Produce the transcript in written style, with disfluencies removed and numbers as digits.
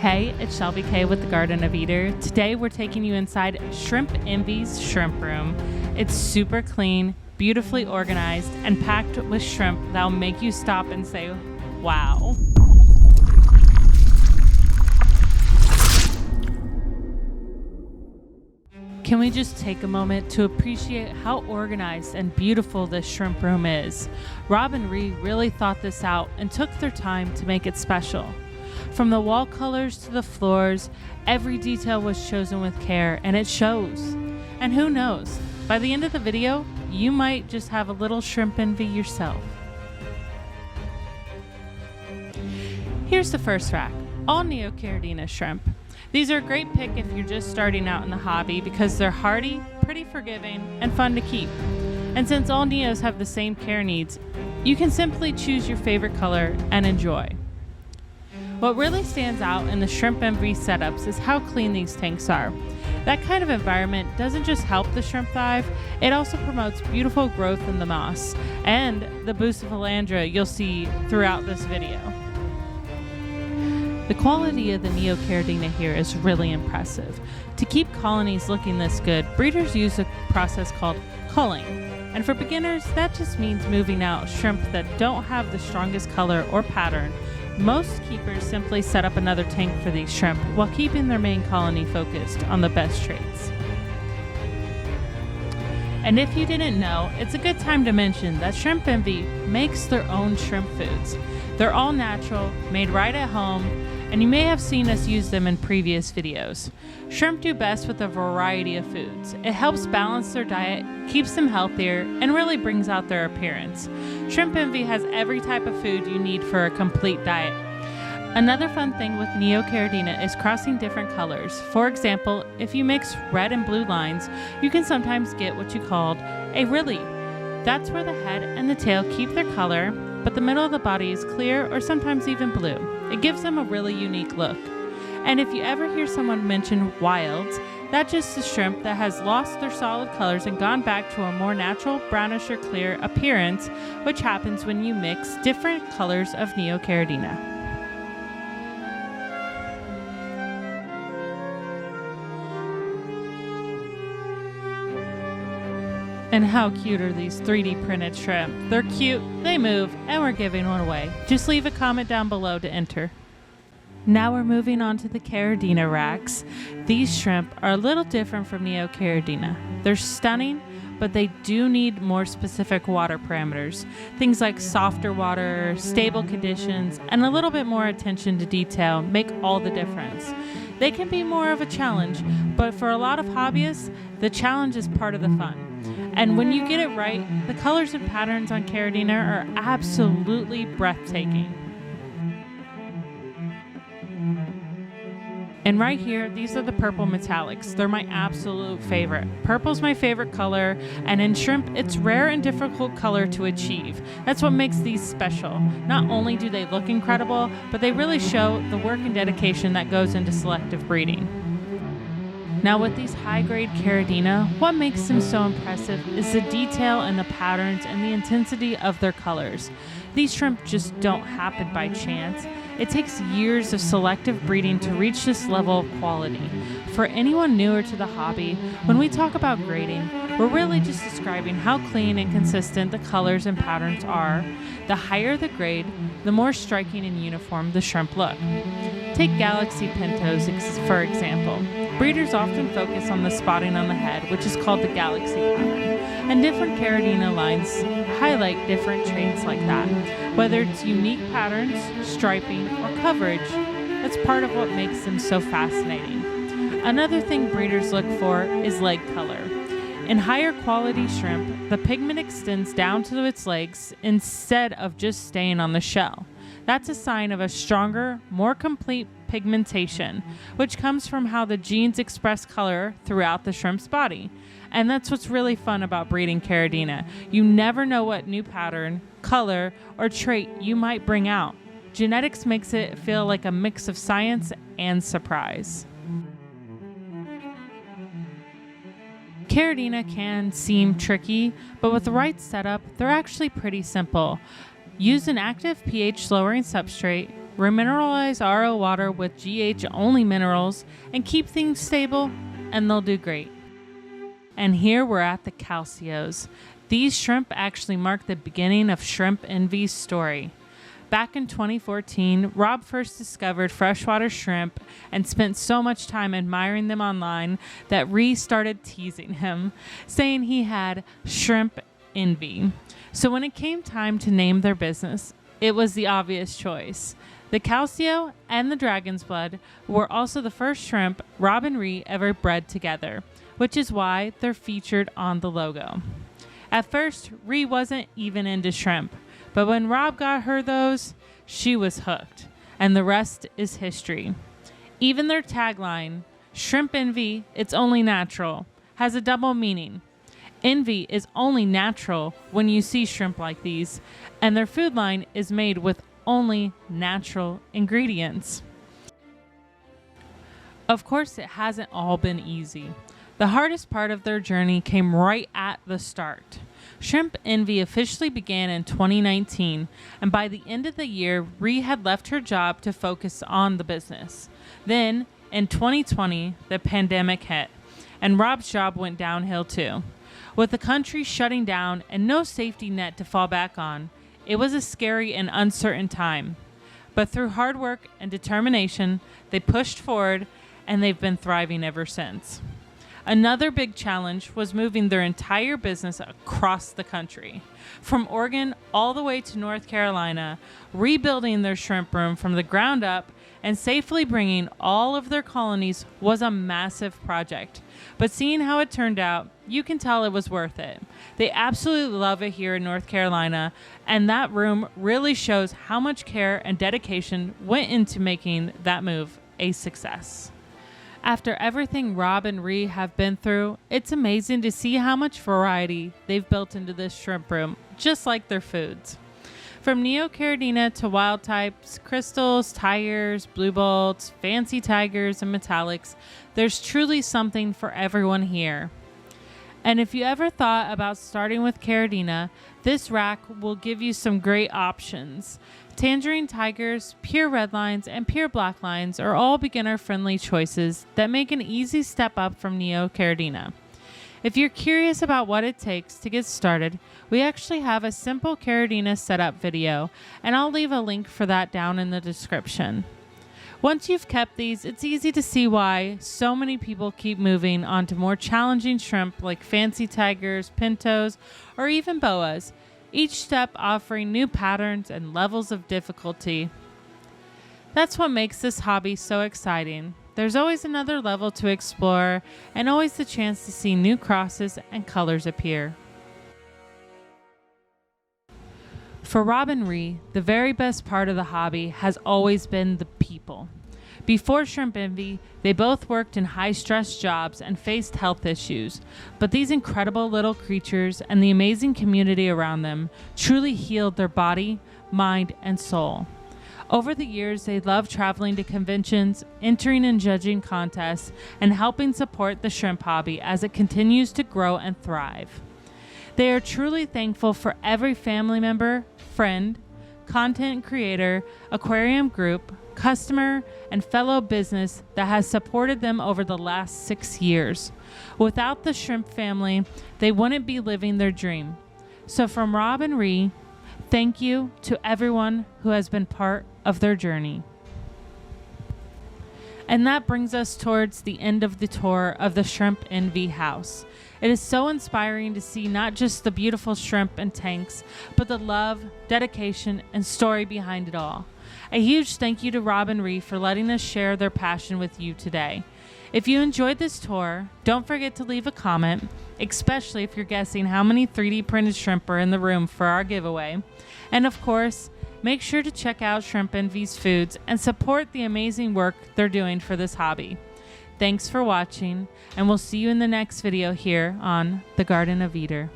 Hey, it's Shelby K with the Garden of Eder. Today we're taking you inside Shrimp Envy's shrimp room. It's super clean, beautifully organized, and packed with shrimp that'll make you stop and say, wow. Can we just take a moment to appreciate how organized and beautiful this shrimp room is? Rob and Ree really thought this out and took their time to make it special. From the wall colors to the floors, every detail was chosen with care, and it shows. And who knows, by the end of the video, you might just have a little shrimp envy yourself. Here's the first rack, all Neocaridina shrimp. These are a great pick if you're just starting out in the hobby because they're hardy, pretty forgiving, and fun to keep. And since all Neos have the same care needs, you can simply choose your favorite color and enjoy. What really stands out in the Shrimp Envy setups is how clean these tanks are. That kind of environment doesn't just help the shrimp thrive, it also promotes beautiful growth in the moss and the bucephalandra you'll see throughout this video. The quality of the Neocaridina here is really impressive. To keep colonies looking this good, breeders use a process called culling. And for beginners, that just means moving out shrimp that don't have the strongest color or pattern. Most keepers simply set up another tank for these shrimp while keeping their main colony focused on the best traits. And if you didn't know, it's a good time to mention that Shrimp Envy makes their own shrimp foods. They're all natural, made right at home, and you may have seen us use them in previous videos. Shrimp do best with a variety of foods. It helps balance their diet, keeps them healthier, and really brings out their appearance. Shrimp Envy has every type of food you need for a complete diet. Another fun thing with Neocaridina is crossing different colors. For example, if you mix red and blue lines, you can sometimes get what you called a rilly. That's where the head and the tail keep their color, but the middle of the body is clear or sometimes even blue. It gives them a really unique look. And if you ever hear someone mention wilds, that's just a shrimp that has lost their solid colors and gone back to a more natural brownish or clear appearance, which happens when you mix different colors of Neocaridina. And how cute are these 3D printed shrimp? They're cute, they move, and we're giving one away. Just leave a comment down below to enter. Now we're moving on to the Caridina racks. These shrimp are a little different from Neocaridina. They're stunning, but they do need more specific water parameters. Things like softer water, stable conditions, and a little bit more attention to detail make all the difference. They can be more of a challenge, but for a lot of hobbyists, the challenge is part of the fun. And when you get it right, the colors and patterns on Caridina are absolutely breathtaking. And right here, these are the purple metallics. They're my absolute favorite. Purple's my favorite color, and in shrimp, it's rare and difficult color to achieve. That's what makes these special. Not only do they look incredible, but they really show the work and dedication that goes into selective breeding. Now with these high-grade Caridina, what makes them so impressive is the detail and the patterns and the intensity of their colors. These shrimp just don't happen by chance. It takes years of selective breeding to reach this level of quality. For anyone newer to the hobby, when we talk about grading, we're really just describing how clean and consistent the colors and patterns are. The higher the grade, the more striking and uniform the shrimp look. Take Galaxy Pintos for example. Breeders often focus on the spotting on the head, which is called the Galaxy pattern, and different Caridina lines highlight different traits like that. Whether it's unique patterns, striping, or coverage, that's part of what makes them so fascinating. Another thing breeders look for is leg color. In higher quality shrimp, the pigment extends down to its legs instead of just staying on the shell. That's a sign of a stronger, more complete pigmentation, which comes from how the genes express color throughout the shrimp's body. And that's what's really fun about breeding Caridina. You never know what new pattern, color, or trait you might bring out. Genetics makes it feel like a mix of science and surprise. Caridina can seem tricky, but with the right setup, they're actually pretty simple. Use an active pH lowering substrate, remineralize RO water with GH only minerals, and keep things stable, and they'll do great. And here we're at the Calcios. These shrimp actually mark the beginning of Shrimp Envy's story. Back in 2014, Rob first discovered freshwater shrimp and spent so much time admiring them online that Ree started teasing him, saying he had shrimp envy. So when it came time to name their business, it was the obvious choice. The Calcio and the Dragon's Blood were also the first shrimp Rob and Ree ever bred together, which is why they're featured on the logo. At first, Ree wasn't even into shrimp, but when Rob got her those, she was hooked, and the rest is history. Even their tagline, Shrimp Envy, It's Only Natural, has a double meaning. Envy is only natural when you see shrimp like these, and their food line is made with only natural ingredients. Of course, it hasn't all been easy. The hardest part of their journey came right at the start. Shrimp Envy officially began in 2019, and by the end of the year, Ree had left her job to focus on the business. Then, in 2020, the pandemic hit, and Rob's job went downhill too. With the country shutting down and no safety net to fall back on, it was a scary and uncertain time. But through hard work and determination, they pushed forward, and they've been thriving ever since. Another big challenge was moving their entire business across the country. From Oregon all the way to North Carolina, rebuilding their shrimp room from the ground up and safely bringing all of their colonies was a massive project. But seeing how it turned out, you can tell it was worth it. They absolutely love it here in North Carolina, and that room really shows how much care and dedication went into making that move a success. After everything Rob and Ree have been through, it's amazing to see how much variety they've built into this shrimp room, just like their foods. From Neocaridina to wild types, crystals, tigers, blue bolts, fancy tigers, and metallics, there's truly something for everyone here. And if you ever thought about starting with Caridina, this rack will give you some great options. Tangerine tigers, pure red lines, and pure black lines are all beginner-friendly choices that make an easy step up from Neocaridina. If you're curious about what it takes to get started, we actually have a simple Caridina setup video, and I'll leave a link for that down in the description. Once you've kept these, it's easy to see why so many people keep moving on to more challenging shrimp like fancy tigers, pintos, or even boas, each step offering new patterns and levels of difficulty. That's what makes this hobby so exciting. There's always another level to explore and always the chance to see new crosses and colors appear. For Rob and Ree, the very best part of the hobby has always been the people. Before Shrimp Envy, they both worked in high-stress jobs and faced health issues, but these incredible little creatures and the amazing community around them truly healed their body, mind, and soul. Over the years, they loved traveling to conventions, entering and judging contests, and helping support the shrimp hobby as it continues to grow and thrive. They are truly thankful for every family member, friend, content creator, aquarium group, customer, and fellow business that has supported them over the last 6 years. Without the shrimp family, they wouldn't be living their dream. So from Rob and Ree, thank you to everyone who has been part of their journey. And that brings us towards the end of the tour of the Shrimp Envy house. It is so inspiring to see not just the beautiful shrimp and tanks, but the love, dedication, and story behind it all. A huge thank you to Rob and Ree for letting us share their passion with you today. If you enjoyed this tour, don't forget to leave a comment, especially if you're guessing how many 3D printed shrimp are in the room for our giveaway. And of course, make sure to check out Shrimp Envy's foods and support the amazing work they're doing for this hobby. Thanks for watching, and we'll see you in the next video here on The Garden of Eder.